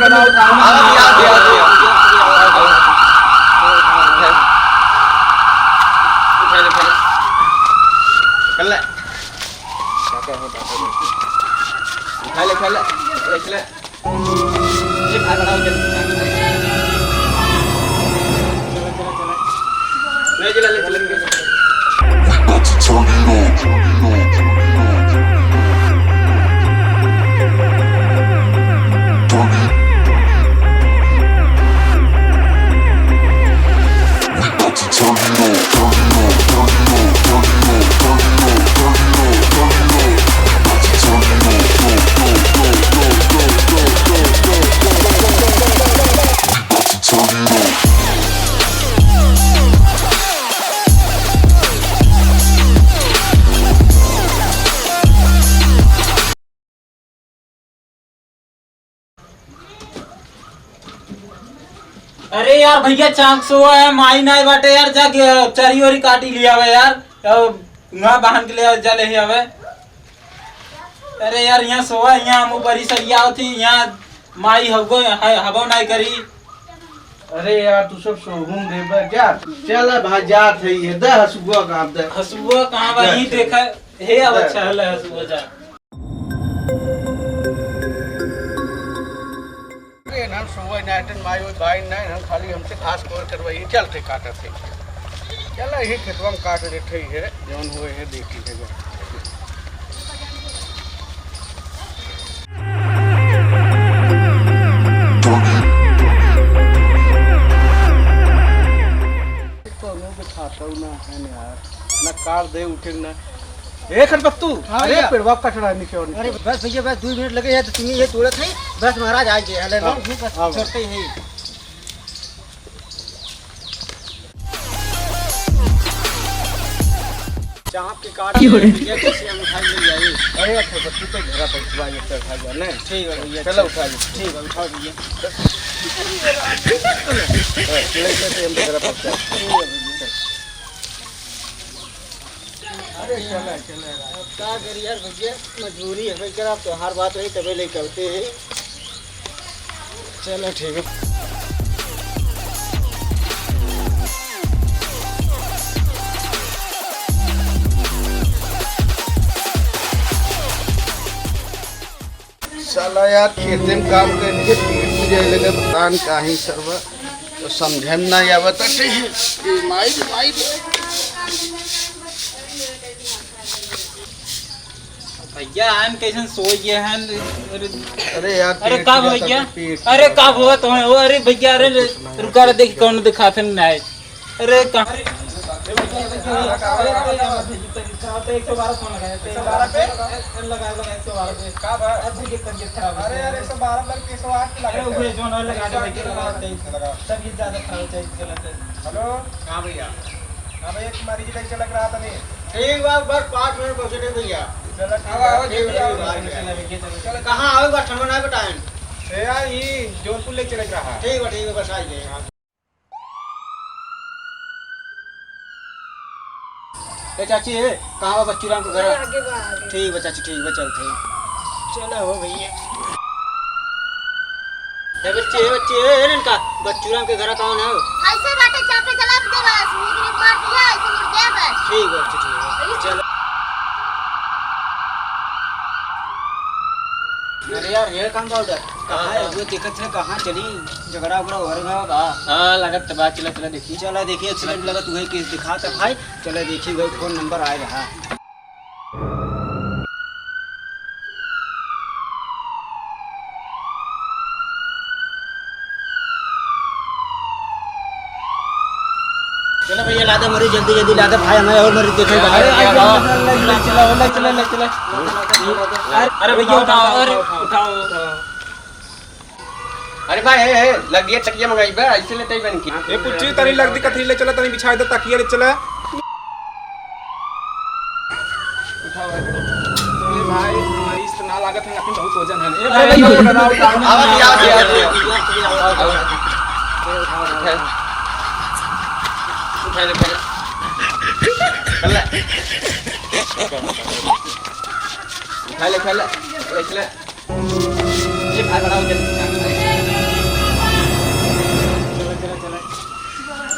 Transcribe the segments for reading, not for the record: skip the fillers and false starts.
बनाओ अरे यार भैया चांद सोआ है माई नाई बाटे यार जाके चरी वरी काटी लिया हुआ यार ना बहन के लिए जा ले आवे। अरे यार यहाँ सोआ यहाँ हम ऊपरी सरिया थी यहाँ माई हबो नाई करी। अरे यार तू सब सोहूं रे बा क्या चल भाजा थई है द हसुआ का दे हसुआ कहां बा ही देखा हे अब अच्छा है हसुआ जा अरे ना सोवा नाटन माई ओई भाई नहीं हम खाली हमसे खास कवर करवाई चलते काटा थे चल ही खेतवा में काट दे थई है जौन होए है देखी है ना कार दे उठे ना एक बत्तू अरे पेड़वा कटड़ा नीचे और अरे बस भैया बस 2 मिनट लगे है तो तुम्हें ये तोड़त है बस महाराज आ गए हले ना छोड़ते ही नहीं। चाप के काट ये कैसे हम उठा ले जाए। अरे अच्छा बत्तू तो घेरा पहुंचवा ये तो उठा जा नहीं ठीक है भैया चलो उठा जा ठीक है उठाओ भैया चले से हम घेरा पहुंचा अरे चला क्या करिए यार भैया मजबूरी है भाई आप तो हर बात रही तबे ले करते हैं। चलो ठीक है साला यार खेते में काम करके पेट में जाए लगे बतान काहे सर्व तो समझे में ना आवत है माई भैया हम कैसे सोई गए हैं। अरे यार अरे कब भैया अरे कब हुआ तो है वो अरे भैया अरे रुका रे देख कौन दिखाते नहीं आए। अरे कहां ठीक बात बस 5 मिनट पहुंचे भैया कहाँ आओ बस ठंडा ना बताएं यार ये जोधपुर ले चले रहा ठीक है बस आ गए। ए चाची है कहाँ बा बच्चू राम के घर ठीक है चाची ठीक है चलते चलो हो भैया बच्चे इनका बच्चू राम के घर कौन है ऐसे बाटे चापे चला दे बस मुझे मार दिया ऐसे मुड़ दे बस ठीक है चलो। अरे यार ये काम बोल दे कहाँ है वो दिक्कत है कहाँ चली झगड़ा उगड़ा हो रहा है बा हां लगत तबा चला देखी चला देखिए एक्सीडेंट लगा तुम्हें केस दिखा था भाई चला देखिए भाई फोन नंबर आ रहा चलो भैया लादा मरी जल्दी जल्दी लादा भाई हमें और मरी देखेगा। चला अरे भैया उठाओ अरे उठाओ अरे भाई है लग गया तकिया मंगाई बा ऐसे लेते ही बन की ए पुच्ची तनी लगदी कथरी ले चला तनी बिछा दे तकिया ले चला उठाओ ए भाई मरीज तो ना लागत है लेकिन बहुत वजन है ए अरे भाई उठा ले पहले उठा ले पहले ये भाई बनाओ जल्दी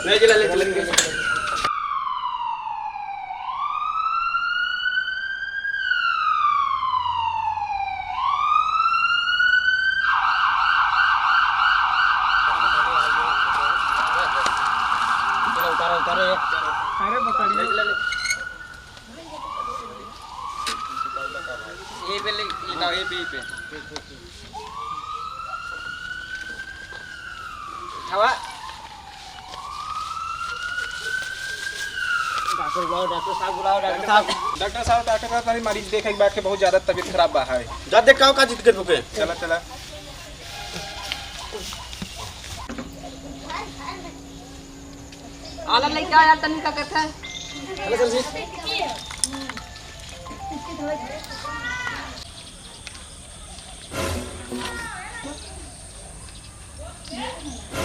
ले चला ले चला अरे पकड़िए ये पे ले लगाओ ये पे हवा डॉक्टर बुलाओ, डॉक्टर साहब बुलाओ, डॉक्टर साहब। डॉक्टर साहब तारी मरीज देख एक बैठ के बहुत ज्यादा तबीयत खराब बा है। जा देख का जिद के रुके चला चला आला लइका यार तनी का कहता है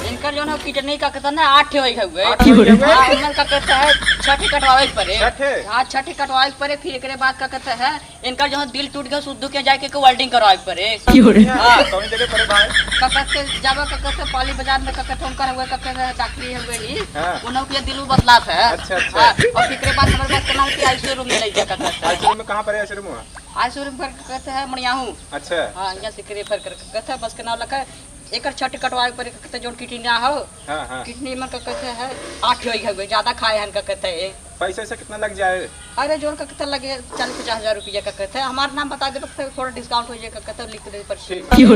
इनका जो ना किडनी का कहता ना 8 होई हुए हमन का कहता है 6 कटवावे पड़े। हां 6 कटवावे पड़े फिर एकरे बाद का कहता है इनका जो दिल टूट गया शुद्ध के जाके के वेल्डिंग करवावे पड़े। हां कौन जगह पर भाई का कहते जावा का कहते पाली बाजार में का कहते उनका हुए का कहते डॉक्टरी हुए ही उन्हों के दिल बदला है। अच्छा अच्छा और एकरे बाद हमारे पास करना है आईसीयू रूम में ले जा का कहता है। आईसीयू में कहां पर है आईसीयू में आईसीयू रूम पर कहते है मणियाहू। अच्छा हां यहां से रेफर कर कहते है बस के नाम लखा एकर 6 कटवाए पर कहते जोन किडनी ना हो। हां हां किडनी में का कहते है 8 होई है ज्यादा खाए हन का कहते है। पैसा से कितना लग जाए अरे जोन का कहते लगे 40-50 हजार रुपया का कहते है। हमारा नाम बता दे तो थोड़ा डिस्काउंट हो जाएगा कहते लिख दे पर्ची कटवा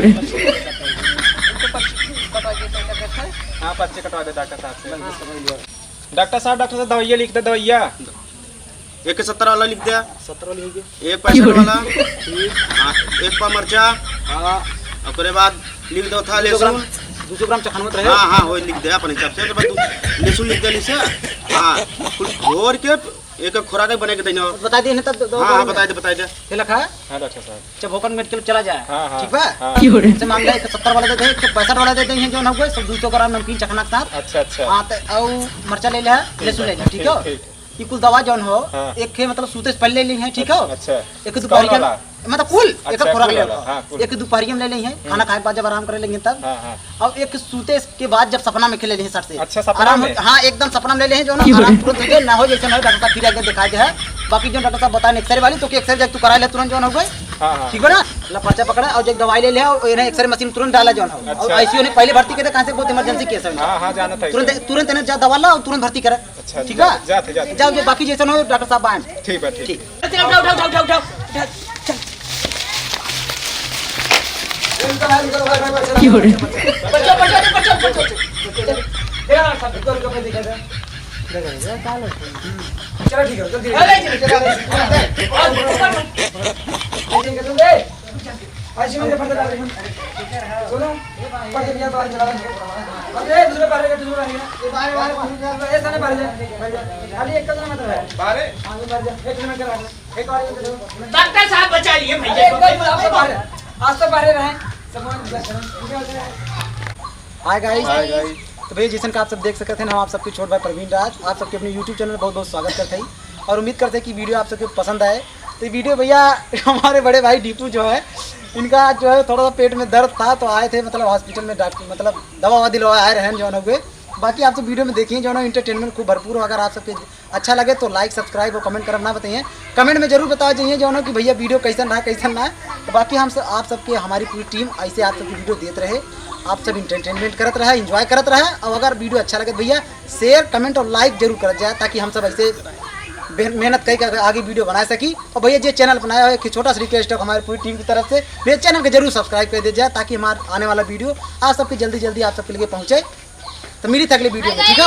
दे का कहते है। हां पर्ची कटवा दे डॉक्टर साहब से। डॉक्टर साहब दवाइयां लिख दे दवाइयां 170 वाला लिख दिया 17 लिख दिए। एक 65 वाला हाँ एक पा मरचा हाँ ओकरे बाद लिख दो था लहसुन 200 ग्राम चखनवत रहे। हाँ हाँ वो लिख दे अपने हिसाब से बाद लहसुन लिख दे से हाँ घोर के एक खुराक बने के देना बता दिए ना तब हाँ हाँ बताए दे ये लिखा है हां डॉक्टर साहब जब भोकन मेडिकल चला जाए हाँ, हाँ, ठीक है हाँ। से मांग ले 70 वाला दे दे 65 वाला दे दे जो ना हुए सब 200 ग्राम नमकीन चखना के साथ। अच्छा अच्छा हां तो औ मरचा ले ले लहसुन ले ले ठीक है। ठीक। ये कुल दवा जौन हो हाँ। एक खे मतलब सूते से पहले ले ली है ठीक है। अच्छा एक दोपहर वाला? मतलब कुल एक अच्छा, खुराक कुल ले वाला, हाँ, कुल। एक दोपहर में ले ली है खाना खाए के बाद जब आराम करे लेंगे तब हां हां और एक सूते के बाद जब सपना में खेले ली है सर से अच्छा, सपना आराम में? हाँ एकदम सपना में ले ली है जो ना आराम तुरंत हो जाए ना हो जैसे ना हो डॉक्टर साहब फिर आगे दिखा दे है। बाकी जो डॉक्टर साहब बताए एक्सरे वाली तो एक्सरे जब तू करा ले तुरंत जो ना हो गए हां हां ठीक है ना ला पर्चा पकड़ा और जब दवाई ले लिया और इन्हें एक्सरे मशीन तुरंत डाला जो ना हो। और अच्छा। आईसीयू ने पहले भर्ती किया कहां से बहुत इमरजेंसी केस है हां हां जाना था तुरंत इन्हें जा दवा ला और तुरंत भर्ती करे अच्छा, ठीक है जाते जाओ जो बाकी जैसे ना हो डॉक्टर साहब आए ठीक है ठीक ठीक उठाओ चलो ठीक है जल्दी आज में फटा डाल सुनो पढ़ के बाहर चला अरे दूसरे बाहर का दूसरा नहीं ये बाहर ऐसा नहीं बाहर खाली एक कदम मतलब है बाहर आगे बढ़ जा एक मिनट करा एक और डॉक्टर साहब बचाइए भैया आज तो बाहर रहे हाय गाइस तो भैया जैसे कि आप सब देख सकते हैं हम आप सबके छोटे भाई प्रवीण राज आप सबके अपने YouTube चैनल में बहुत बहुत स्वागत करते हैं और उम्मीद करते हैं कि वीडियो आप सबको पसंद आए। तो ये वीडियो भैया हमारे बड़े भाई दीपू जो है इनका जो है थोड़ा सा पेट में दर्द था तो आए थे मतलब हॉस्पिटल में डॉक्टर मतलब दवा ववा दिलवा आए रहे जो हुए। बाकी आप सब वीडियो में देखिए जो ना इंटरटेनमेंट खूब भरपूर हो। अगर आप सबके अच्छा लगे तो लाइक सब्सक्राइब और कमेंट करना ना बताइए कमेंट में जरूर बता जाइए जो ना कि भैया वीडियो कैसा ना तो बाकी हम सब आप सबके हमारी पूरी टीम ऐसे आप सबकी वीडियो देते रहे आप सब इंटरटेनमेंट करते रहे एंजॉय करते रहे। और अगर वीडियो अच्छा लगे भैया शेयर कमेंट और लाइक जरूर कर जाए ताकि हम सब ऐसे मेहनत करके आगे वीडियो बना सकी। और भैया जो चैनल बनाया है एक छोटा सा रिक्वेस्ट है हमारी पूरी टीम की तरफ से मेरे चैनल को जरूर सब्सक्राइब कर दीजिए ताकि हमारा आने वाला वीडियो आप सबके जल्दी आप सबके लिए पहुँचे। तो मिली था अगले वीडियो में ठीक है।